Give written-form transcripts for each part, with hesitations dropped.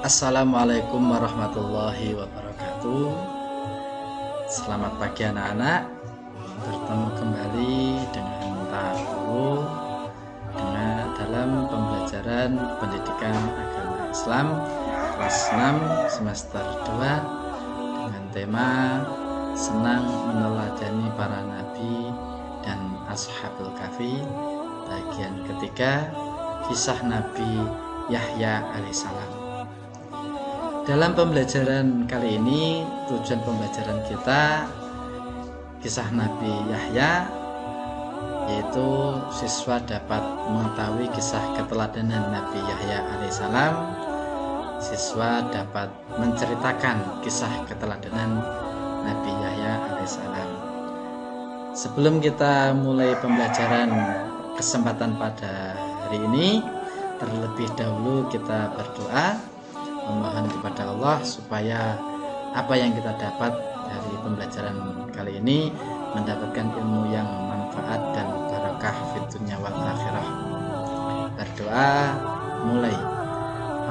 Assalamualaikum warahmatullahi wabarakatuh. Selamat pagi anak-anak. Bertemu kembali dengan Tahu dalam pembelajaran pendidikan agama Islam kelas 6 semester 2 dengan tema senang meneladani para nabi dan ashabul kahfi, bagian ketiga, kisah Nabi Yahya alaihissalam. Dalam pembelajaran kali ini, tujuan pembelajaran kita kisah Nabi Yahya, yaitu siswa dapat mengetahui kisah keteladanan Nabi Yahya alaihissalam. Siswa dapat menceritakan kisah keteladanan Nabi Yahya alaihissalam. Sebelum kita mulai pembelajaran kesempatan pada hari ini, terlebih dahulu kita berdoa memohon kepada Allah supaya apa yang kita dapat dari pembelajaran kali ini mendapatkan ilmu yang manfaat dan barakah fid dunya wal akhirah. Berdoa mulai.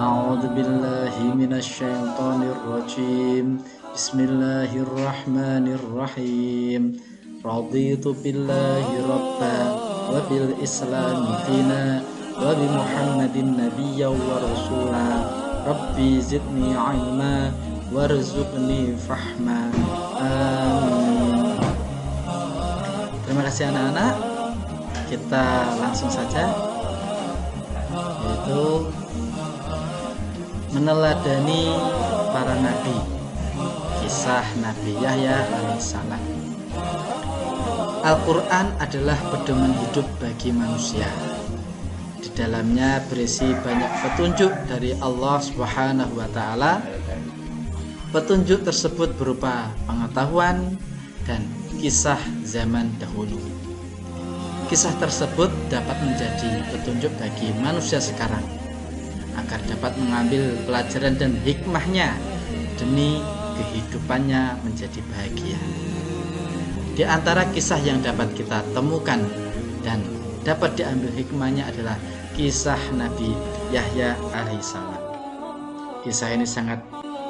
A'udzubillahi minasyaitonir rajim. Bismillahirrahmanirrahim. Raditu billahi rabban wa bil islami dina wa bi Muhammadin nabiyya wa rasula. Rabbi zidni ilma warzuqni fahma. Amin. Terima kasih anak-anak. Kita langsung saja, yaitu meneladani para nabi. Kisah Nabi Yahya alaihissalam. Al-Quran adalah pedoman hidup bagi manusia. Di dalamnya berisi banyak petunjuk dari Allah Subhanahu wa Ta'ala. Petunjuk tersebut berupa pengetahuan dan kisah zaman dahulu. Kisah tersebut dapat menjadi petunjuk bagi manusia sekarang agar dapat mengambil pelajaran dan hikmahnya demi kehidupannya menjadi bahagia. Di antara kisah yang dapat kita temukan dan dapat diambil hikmahnya adalah kisah Nabi Yahya alaihissalam. Kisah ini sangat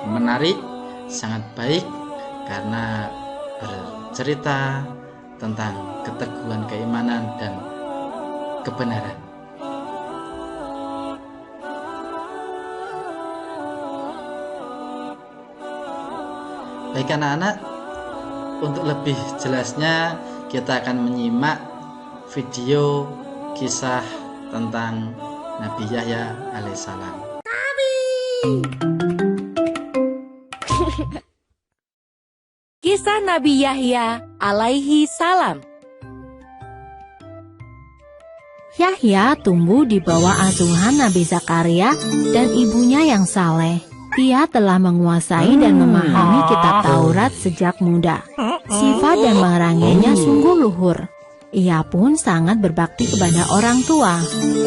menarik, sangat baik karena bercerita tentang keteguhan keimanan dan kebenaran. Baik anak-anak, untuk lebih jelasnya kita akan menyimak video kisah tentang Nabi Yahya alaihissalam. Kisah Nabi Yahya alaihi salam. Yahya tumbuh di bawah asuhan Nabi Zakaria dan ibunya yang saleh. Ia telah menguasai dan memahami kitab Taurat sejak muda. Sifat dan perangannya sungguh luhur. Ia pun sangat berbakti kepada orang tua.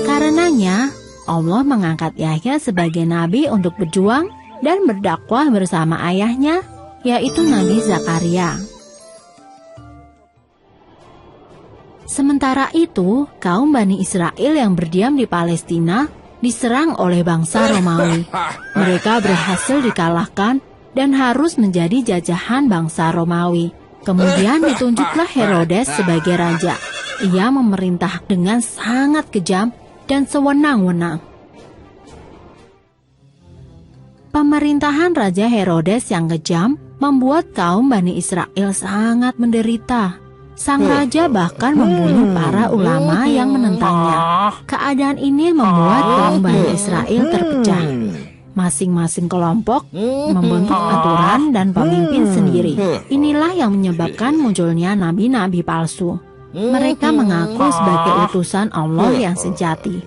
Karenanya, Allah mengangkat Yahya sebagai nabi untuk berjuang dan berdakwah bersama ayahnya, yaitu Nabi Zakaria. Sementara itu, kaum Bani Israel yang berdiam di Palestina diserang oleh bangsa Romawi. Mereka berhasil dikalahkan dan harus menjadi jajahan bangsa Romawi. Kemudian ditunjuklah Herodes sebagai raja. Ia memerintah dengan sangat kejam dan sewenang-wenang. Pemerintahan Raja Herodes yang kejam membuat kaum Bani Israel sangat menderita. Sang raja bahkan membunuh para ulama yang menentangnya. Keadaan ini membuat kaum Bani Israel terpecah. Masing-masing kelompok membentuk aturan dan pemimpin sendiri. Inilah yang menyebabkan munculnya nabi-nabi palsu. Mereka mengaku sebagai utusan Allah yang sejati.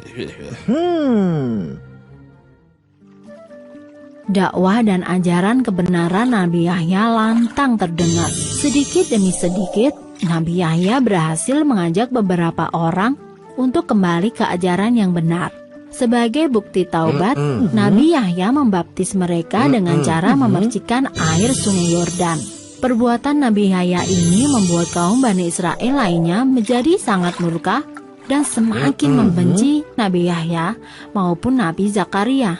Dakwah dan ajaran kebenaran Nabi Yahya lantang terdengar. Sedikit demi sedikit, Nabi Yahya berhasil mengajak beberapa orang untuk kembali ke ajaran yang benar. Sebagai bukti taubat, Nabi Yahya membaptis mereka dengan cara memercikan air sungai Yordan. Perbuatan Nabi Yahya ini membuat kaum Bani Israel lainnya menjadi sangat murka dan semakin membenci Nabi Yahya maupun Nabi Zakaria.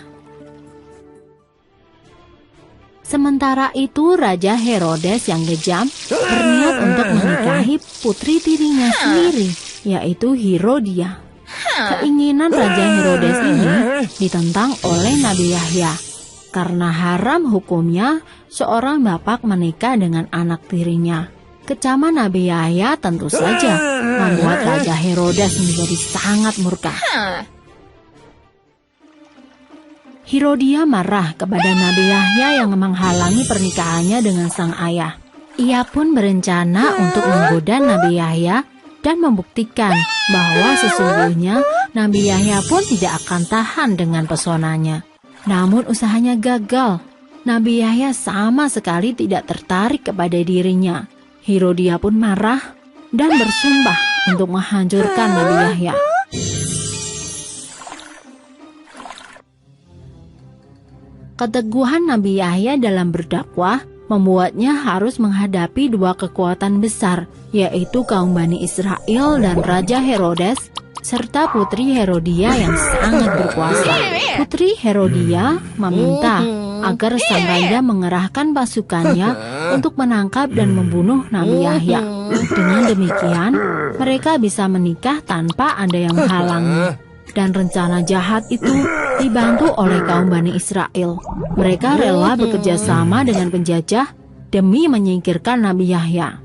Sementara itu Raja Herodes yang kejam berniat untuk menikahi putri tirinya sendiri, yaitu Herodia. Keinginan Raja Herodes ini ditentang oleh Nabi Yahya. Karena haram hukumnya seorang bapak menikah dengan anak tirinya. Kecaman Nabi Yahya tentu saja membuat Raja Herodes menjadi sangat murka. Herodia marah kepada Nabi Yahya yang menghalangi pernikahannya dengan sang ayah. Ia pun berencana untuk menggoda Nabi Yahya dan membuktikan bahwa sesungguhnya Nabi Yahya pun tidak akan tahan dengan pesonanya. Namun usahanya gagal. Nabi Yahya sama sekali tidak tertarik kepada dirinya. Herodia pun marah dan bersumpah untuk menghancurkan Nabi Yahya. Keteguhan Nabi Yahya dalam berdakwah membuatnya harus menghadapi dua kekuatan besar, yaitu kaum Bani Israel dan Raja Herodes, serta putri Herodia yang sangat berkuasa. Putri Herodia meminta agar sang raja mengerahkan pasukannya untuk menangkap dan membunuh Nabi Yahya. Dengan demikian, mereka bisa menikah tanpa ada yang menghalangi. Dan rencana jahat itu dibantu oleh kaum Bani Israel. Mereka rela bekerja sama dengan penjajah demi menyingkirkan Nabi Yahya.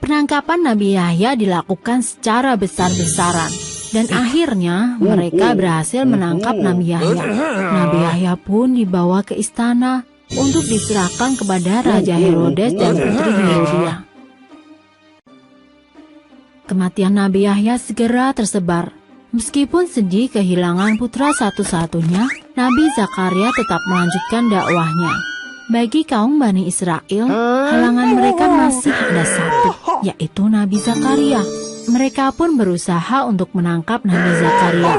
Penangkapan Nabi Yahya dilakukan secara besar-besaran, dan akhirnya mereka berhasil menangkap Nabi Yahya. Nabi Yahya pun dibawa ke istana untuk diserahkan kepada Raja Herodes dan putri Herodia. Kematian Nabi Yahya segera tersebar. Meskipun sedih kehilangan putra satu-satunya, Nabi Zakaria tetap melanjutkan dakwahnya. Bagi kaum Bani Israel, halangan mereka masih ada satu, yaitu Nabi Zakaria. Mereka pun berusaha untuk menangkap Nabi Zakaria.